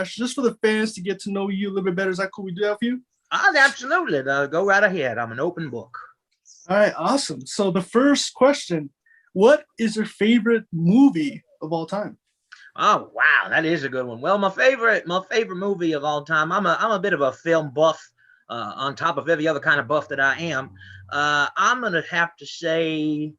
just for the fans to get to know you a little bit better. Is that cool? We do that for you? Absolutely. Go right ahead. I'm an open book. All right, awesome. So the first question, what is your favorite movie of all time? Oh wow, that is a good one. Well, my favorite movie of all time. I'm a bit of a film buff, on top of every other kind of buff that I am. I'm gonna have to say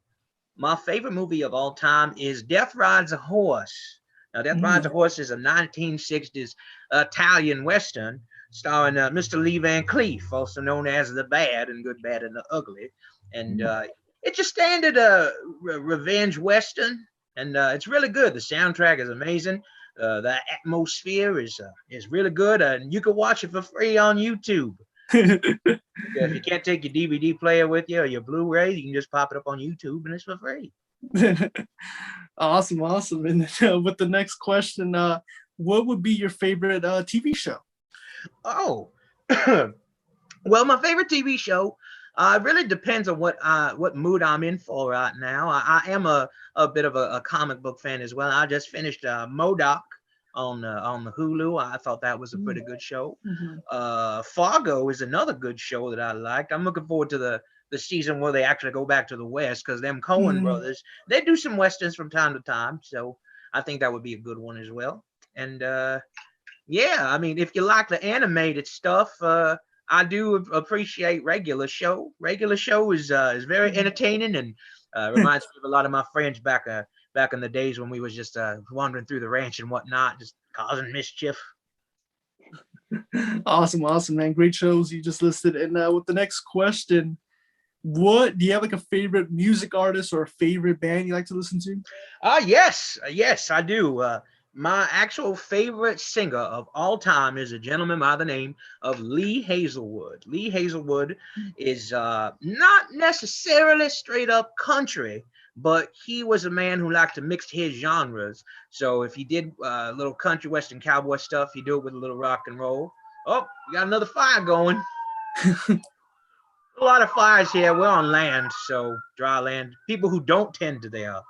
my favorite movie of all time is Death Rides a Horse. Now, Death Rides a Mm, Horse is a 1960s Italian Western starring Mr. Lee Van Cleef, also known as the Bad and Good, Bad, and the Ugly. And it's a standard revenge Western, and it's really good. The soundtrack is amazing. The atmosphere is really good, and you can watch it for free on YouTube. mm. Yeah, if you can't take your DVD player with you or your Blu-ray, you can just pop it up on YouTube, and it's for free. Awesome, awesome. And with the next question, what would be your favorite TV show? Oh, well, my favorite TV show really depends on what mood I'm in for right now. I am a bit of a comic book fan as well. I just finished Modoc on the Hulu. I thought that was a pretty good show. Mhm. Fargo is another good show that I liked. I'm looking forward to the season where they actually go back to the West, because them Cohen Mm. brothers, they do some westerns from time to time. So I think that would be a good one as well. And yeah, I mean, if you like the animated stuff, I do appreciate Regular Show. Regular Show is very entertaining, and reminds me of a lot of my friends back in the days when we was just wandering through the ranch and whatnot, just causing mischief. Awesome, awesome, man. Great shows you just listed. And with the next question, what do you have like a favorite music artist or a favorite band you like to listen to? Yes, I do. My actual favorite singer of all time is a gentleman by the name of Lee Hazelwood. Lee Hazelwood is not necessarily straight up country, but he was a man who liked to mix his genres. So if he did a little country western cowboy stuff, he do it with a little rock and roll. Oh, you got another fire going. A lot of fires here. We're on land, so dry land. People who don't tend to their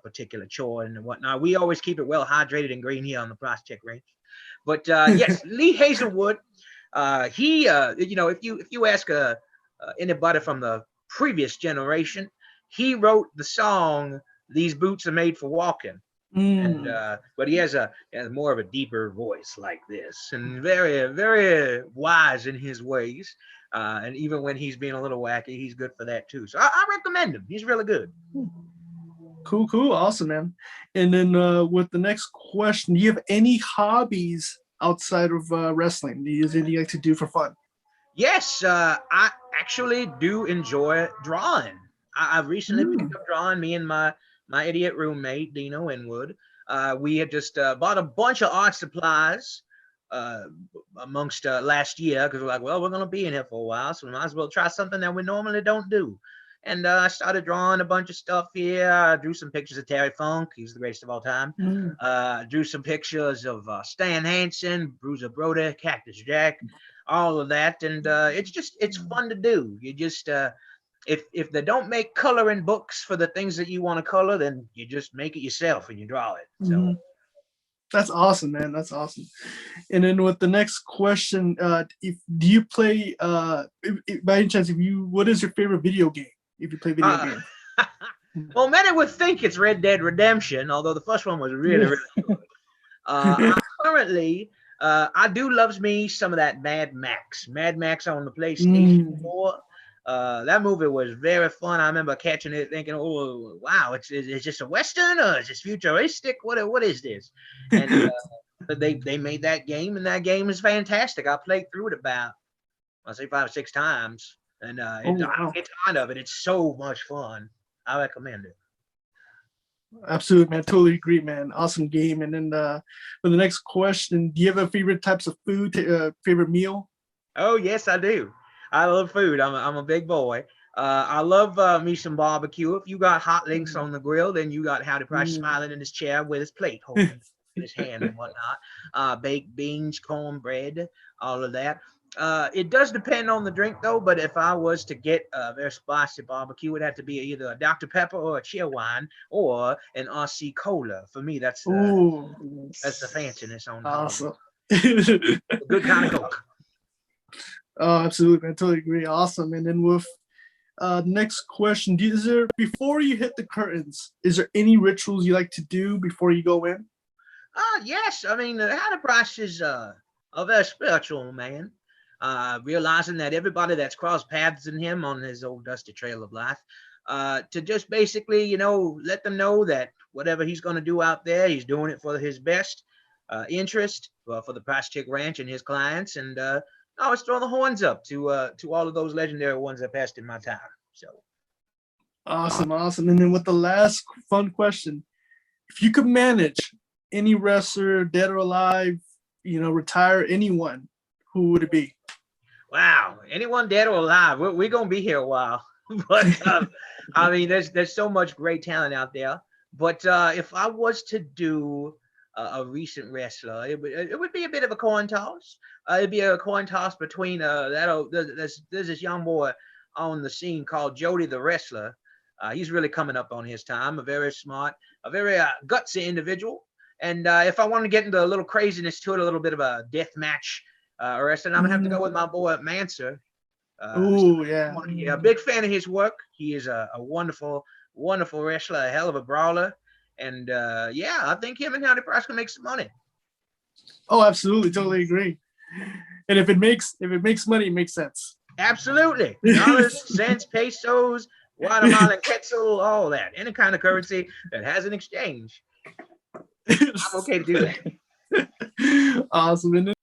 particular chore and whatnot. We always keep it well hydrated and green here on the Price Check Range. But yes, Lee Hazelwood. If you ask anybody from the previous generation, he wrote the song "These Boots Are Made for Walking." And Mm. but he has more of a deeper voice like this, and very very wise in his ways. And even when he's being a little wacky, he's good for that too. So I recommend him. He's really good. Cool, cool, awesome, man. And then with the next question, do you have any hobbies outside of wrestling? Do you use anything you like to do for fun? Yes, I actually do enjoy drawing. I've recently picked Mm. up drawing. Me and my idiot roommate Dino Inwood. We had just bought a bunch of art supplies uh, amongst last year, because we're like, well, we're gonna be in here for a while, so we might as well try something that we normally don't do. And I started drawing a bunch of stuff here. I drew some pictures of Terry Funk. He's the greatest of all time. Mm. Drew some pictures of Stan Hansen, Bruiser Brody, Cactus Jack, all of that. And it's fun to do. You just if they don't make coloring books for the things that you want to color, then you just make it yourself and you draw it. So Mhm. That's awesome, man. That's awesome. And then with the next question, if do you play by any chance, if you what is your favorite video game? If you play video uh, games. well, many would think it's Red Dead Redemption, although the first one was really, Yeah. really good. Currently, I do loves me some of that Mad Max. Mad Max on the PlayStation Mm. 4. That movie was very fun. I remember catching it, thinking, "Oh, wow! It's just a western, or is this futuristic? What is this?" And they made that game, and that game is fantastic. I played through it about I say 5 or 6 times, and Oh I don't wow. get tired of it. It's so much fun. I recommend it. Absolutely, man. Totally agree, man. Awesome game. And then for the next question, do you have a favorite types of food, favorite meal? Oh yes, I do. I love food. I'm a big boy. I love me some barbecue. If you got hot links Mm. on the grill, then you got Howdy Price Mm. smiling in his chair with his plate holding in his hand and whatnot. Baked beans, cornbread, all of that. It does depend on the drink though, but if I was to get a very spicy barbecue, it would have to be either a Dr. Pepper or a chill wine or an RC cola. For me, Ooh, that's the fanciness on hog. awesome. A good kind of Coke. Oh, absolutely, man. Totally agree. Awesome. And then with next question, is there, before you hit the curtains, is there any rituals you like to do before you go in? Yes. I mean, Howdy Price is a very spiritual man. Realizing that everybody that's crossed paths in him on his old dusty trail of life, to just basically, let them know that whatever he's going to do out there, he's doing it for his best interest, for the Price Chick Ranch and his clients. And I always throw the horns up to all of those legendary ones that passed in my time. So Awesome, awesome. And then with the last fun question, if you could manage any wrestler, dead or alive, retire anyone, who would it be? wow, anyone dead or alive, we're gonna be here a while. But I mean, there's so much great talent out there. But if I was to do a recent wrestler, it would be a bit of a coin toss. It'd be a coin toss between there's this young boy on the scene called Jody the Wrestler. He's really coming up on his time. A very smart, a very gutsy individual. And if I want to get into a little craziness to it, a little bit of a death match wrestling, I'm gonna have to go with my boy Manser. Oh, yeah. A big fan of his work. He is a wonderful, wonderful wrestler, a hell of a brawler. And yeah, I think him and Howdy Price can make some money. Oh, absolutely, totally agree. And if it makes money, it makes sense. Absolutely. Dollars, cents, pesos, Guatemalan quetzal, all that. Any kind of currency that has an exchange. I'm okay to do that. Awesome. And